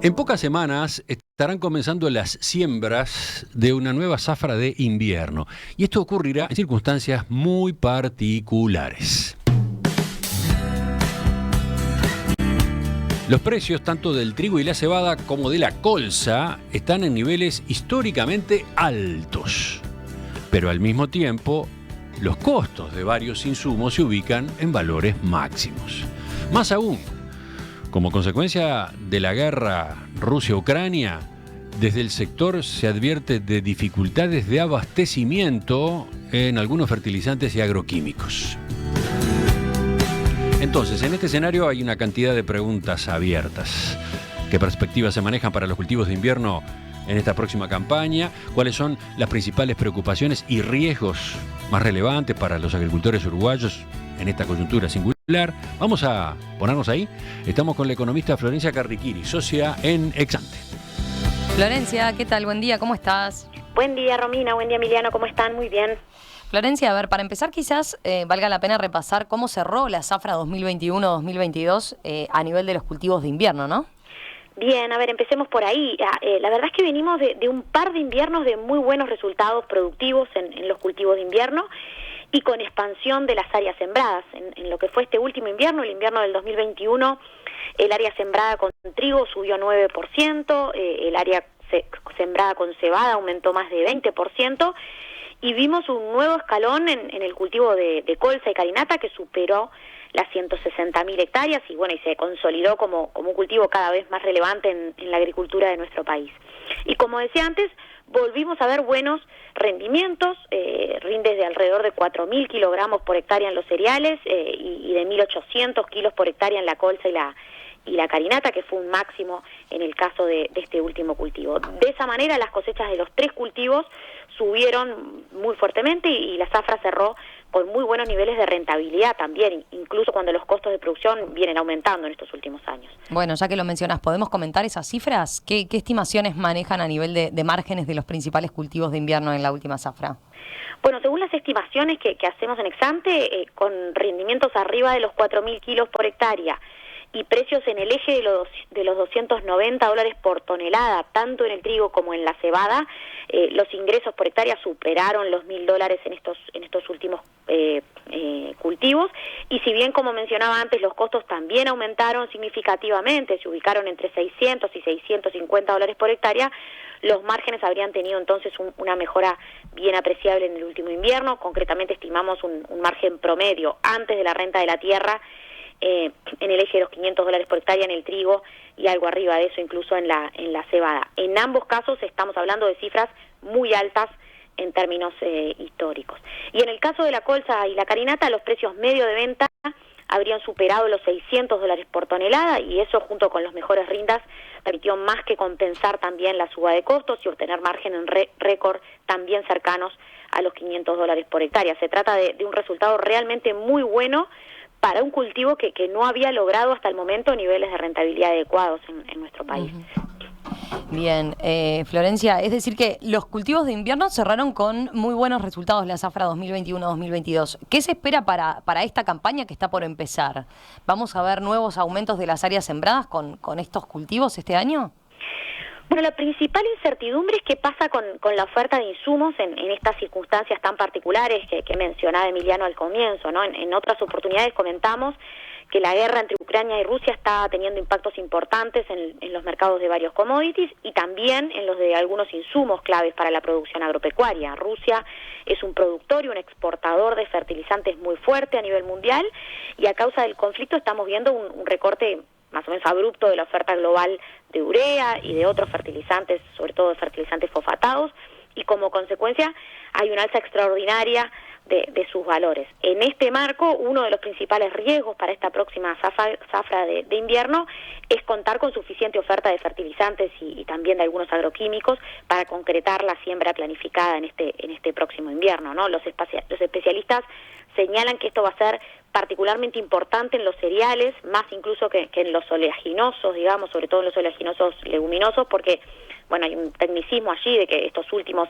En pocas semanas estarán comenzando las siembras de una nueva zafra de invierno y esto ocurrirá en circunstancias muy particulares. Los precios tanto del trigo y la cebada como de la colza están en niveles históricamente altos, pero al mismo tiempo los costos de varios insumos se ubican en valores máximos. Más aún, como consecuencia de la guerra Rusia-Ucrania, desde el sector se advierte de dificultades de abastecimiento en algunos fertilizantes y agroquímicos. Entonces, en este escenario hay una cantidad de preguntas abiertas. ¿Qué perspectivas se manejan para los cultivos de invierno en esta próxima campaña? ¿Cuáles son las principales preocupaciones y riesgos más relevantes para los agricultores uruguayos en esta coyuntura singular? Vamos a ponernos ahí. Estamos con la economista Florencia Carriquiri, socia en Exante. Florencia, ¿qué tal? Buen día, ¿cómo estás? Buen día, Romina. Buen día, Emiliano. ¿Cómo están? Muy bien. Florencia, a ver, para empezar quizás valga la pena repasar cómo cerró la zafra 2021-2022 a nivel de los cultivos de invierno, ¿no? Bien, a ver, empecemos por ahí. La verdad es que venimos de un par de inviernos de muy buenos resultados productivos en los cultivos de invierno y con expansión de las áreas sembradas. En lo que fue este último invierno, el invierno del 2021, el área sembrada con trigo subió 9%, el área sembrada con cebada aumentó más de 20%, y vimos un nuevo escalón en el cultivo de colza y carinata que superó las 160.000 hectáreas y bueno, y se consolidó como un cultivo cada vez más relevante en la agricultura de nuestro país. Y como decía antes, volvimos a ver buenos rendimientos, rindes de alrededor de 4.000 kilogramos por hectárea en los cereales y de 1.800 kilos por hectárea en la colza y la carinata, que fue un máximo en el caso de este último cultivo. De esa manera, las cosechas de los tres cultivos subieron muy fuertemente y la zafra cerró con muy buenos niveles de rentabilidad también, incluso cuando los costos de producción vienen aumentando en estos últimos años. Bueno, ya que lo mencionas, ¿podemos comentar esas cifras? ¿Qué estimaciones manejan a nivel de márgenes de los principales cultivos de invierno en la última zafra? Bueno, según las estimaciones que hacemos en Exante, con rendimientos arriba de los 4.000 kilos por hectárea, y precios en el eje de los $290 por tonelada, tanto en el trigo como en la cebada, los ingresos por hectárea superaron los $1.000 en estos últimos cultivos, y si bien, como mencionaba antes, los costos también aumentaron significativamente, se ubicaron entre $600 y $650 por hectárea, los márgenes habrían tenido entonces una mejora bien apreciable en el último invierno. Concretamente estimamos un margen promedio antes de la renta de la tierra en el eje de los $500 por hectárea en el trigo y algo arriba de eso incluso en la cebada. En ambos casos estamos hablando de cifras muy altas en términos históricos. Y en el caso de la colza y la carinata, los precios medio de venta habrían superado los $600 por tonelada, y eso, junto con los mejores rindas, permitió más que compensar también la suba de costos y obtener margen en récord también cercanos a los $500 por hectárea. Se trata de un resultado realmente muy bueno para un cultivo que no había logrado hasta el momento niveles de rentabilidad adecuados en nuestro país. Bien, Florencia, es decir que los cultivos de invierno cerraron con muy buenos resultados la zafra 2021-2022. ¿Qué se espera para esta campaña que está por empezar? ¿Vamos a ver nuevos aumentos de las áreas sembradas con estos cultivos este año? Bueno, la principal incertidumbre es qué pasa con la oferta de insumos en estas circunstancias tan particulares que mencionaba Emiliano al comienzo, ¿no? En otras oportunidades comentamos que la guerra entre Ucrania y Rusia está teniendo impactos importantes en los mercados de varios commodities y también en los de algunos insumos claves para la producción agropecuaria. Rusia es un productor y un exportador de fertilizantes muy fuerte a nivel mundial, y a causa del conflicto estamos viendo un recorte más o menos abrupto de la oferta global de urea y de otros fertilizantes, sobre todo de fertilizantes fosfatados, y como consecuencia hay una alza extraordinaria de sus valores. En este marco, uno de los principales riesgos para esta próxima zafra de invierno es contar con suficiente oferta de fertilizantes y también de algunos agroquímicos para concretar la siembra planificada en este próximo invierno, ¿no? Los especialistas señalan que esto va a ser particularmente importante en los cereales, más incluso que en los oleaginosos, digamos, sobre todo en los oleaginosos leguminosos, porque bueno, hay un tecnicismo allí de que estos últimos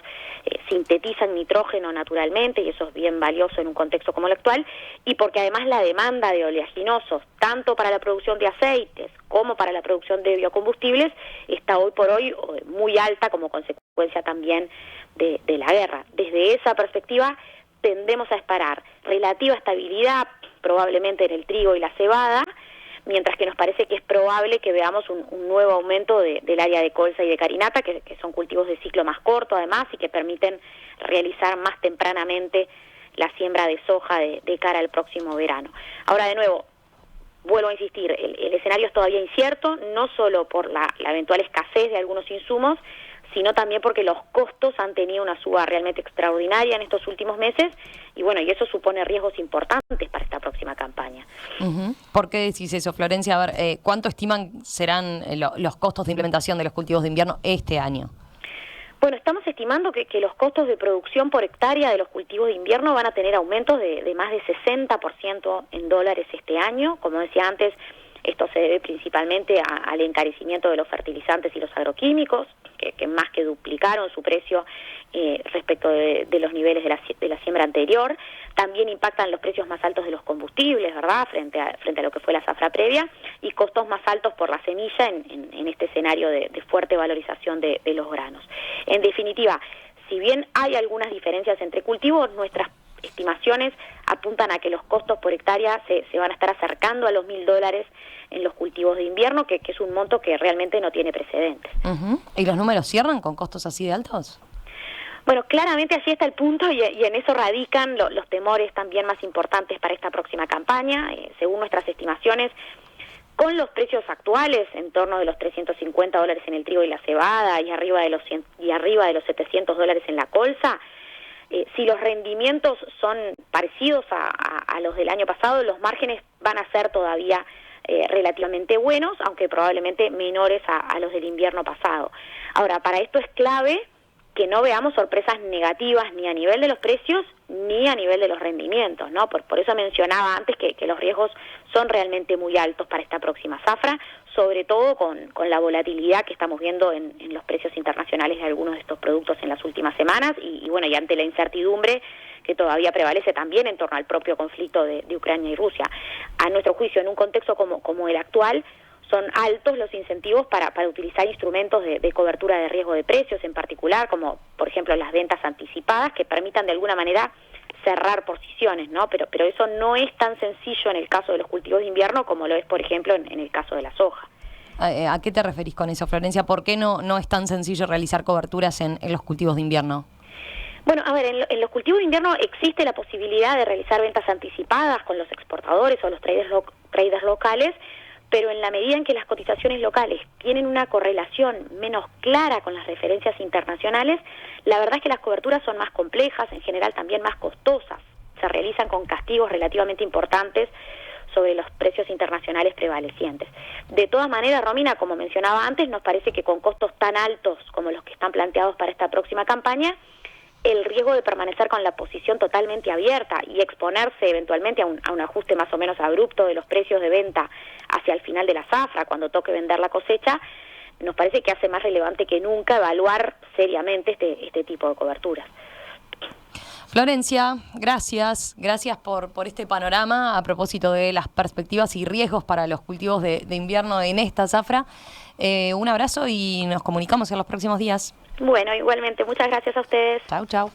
sintetizan nitrógeno naturalmente y eso es bien valioso en un contexto como el actual, y porque además la demanda de oleaginosos, tanto para la producción de aceites como para la producción de biocombustibles, está hoy por hoy muy alta como consecuencia también de la guerra. Desde esa perspectiva tendemos a esperar relativa estabilidad probablemente en el trigo y la cebada, mientras que nos parece que es probable que veamos un nuevo aumento del área de colza y de carinata, que son cultivos de ciclo más corto además y que permiten realizar más tempranamente la siembra de soja de cara al próximo verano. Ahora, de nuevo, vuelvo a insistir, el escenario es todavía incierto, no solo por la eventual escasez de algunos insumos, sino también porque los costos han tenido una suba realmente extraordinaria en estos últimos meses, y bueno, y eso supone riesgos importantes para esta próxima campaña. ¿Por qué decís eso, Florencia? A ver, ¿cuánto estiman serán los costos de implementación de los cultivos de invierno este año? Bueno, estamos estimando que los costos de producción por hectárea de los cultivos de invierno van a tener aumentos de más de 60% en dólares este año. Como decía antes, esto se debe principalmente al encarecimiento de los fertilizantes y los agroquímicos, que más que duplicaron su precio respecto de los niveles de la siembra anterior. También impactan los precios más altos de los combustibles, ¿verdad?, frente a lo que fue la zafra previa, y costos más altos por la semilla en este escenario de fuerte valorización de los granos. En definitiva, si bien hay algunas diferencias entre cultivos, nuestras estimaciones apuntan a que los costos por hectárea se van a estar acercando a los $1.000 en los cultivos de invierno, que es un monto que realmente no tiene precedentes. ¿Y los números cierran con costos así de altos? Bueno, claramente así está el punto y en eso radican los temores también más importantes para esta próxima campaña. Según nuestras estimaciones, con los precios actuales, en torno de los $350 en el trigo y la cebada y arriba de los $700 en la colza, si los rendimientos son parecidos a los del año pasado, los márgenes van a ser todavía relativamente buenos, aunque probablemente menores a los del invierno pasado. Ahora, para esto es clave que no veamos sorpresas negativas ni a nivel de los precios ni a nivel de los rendimientos, ¿no? Por eso mencionaba antes que los riesgos son realmente muy altos para esta próxima zafra, sobre todo con la volatilidad que estamos viendo en los precios internacionales de algunos de estos productos en las últimas semanas y bueno, y ante la incertidumbre que todavía prevalece también en torno al propio conflicto de Ucrania y Rusia. A nuestro juicio, en un contexto como el actual, son altos los incentivos para utilizar instrumentos de cobertura de riesgo de precios en particular, como por ejemplo las ventas anticipadas, que permitan de alguna manera cerrar posiciones, ¿no? Pero eso no es tan sencillo en el caso de los cultivos de invierno como lo es, por ejemplo, en el caso de la soja. ¿A qué te referís con eso, Florencia? ¿Por qué no es tan sencillo realizar coberturas en los cultivos de invierno? Bueno, a ver, en los cultivos de invierno existe la posibilidad de realizar ventas anticipadas con los exportadores o los traders locales, pero en la medida en que las cotizaciones locales tienen una correlación menos clara con las referencias internacionales, la verdad es que las coberturas son más complejas, en general también más costosas. Se realizan con castigos relativamente importantes sobre los precios internacionales prevalecientes. De todas maneras, Romina, como mencionaba antes, nos parece que con costos tan altos como los que están planteados para esta próxima campaña, el riesgo de permanecer con la posición totalmente abierta y exponerse eventualmente a un ajuste más o menos abrupto de los precios de venta hacia el final de la zafra, cuando toque vender la cosecha, nos parece que hace más relevante que nunca evaluar seriamente este tipo de coberturas. Florencia, gracias por este panorama a propósito de las perspectivas y riesgos para los cultivos de invierno en esta zafra. Un abrazo y nos comunicamos en los próximos días. Bueno, igualmente, muchas gracias a ustedes. Chau.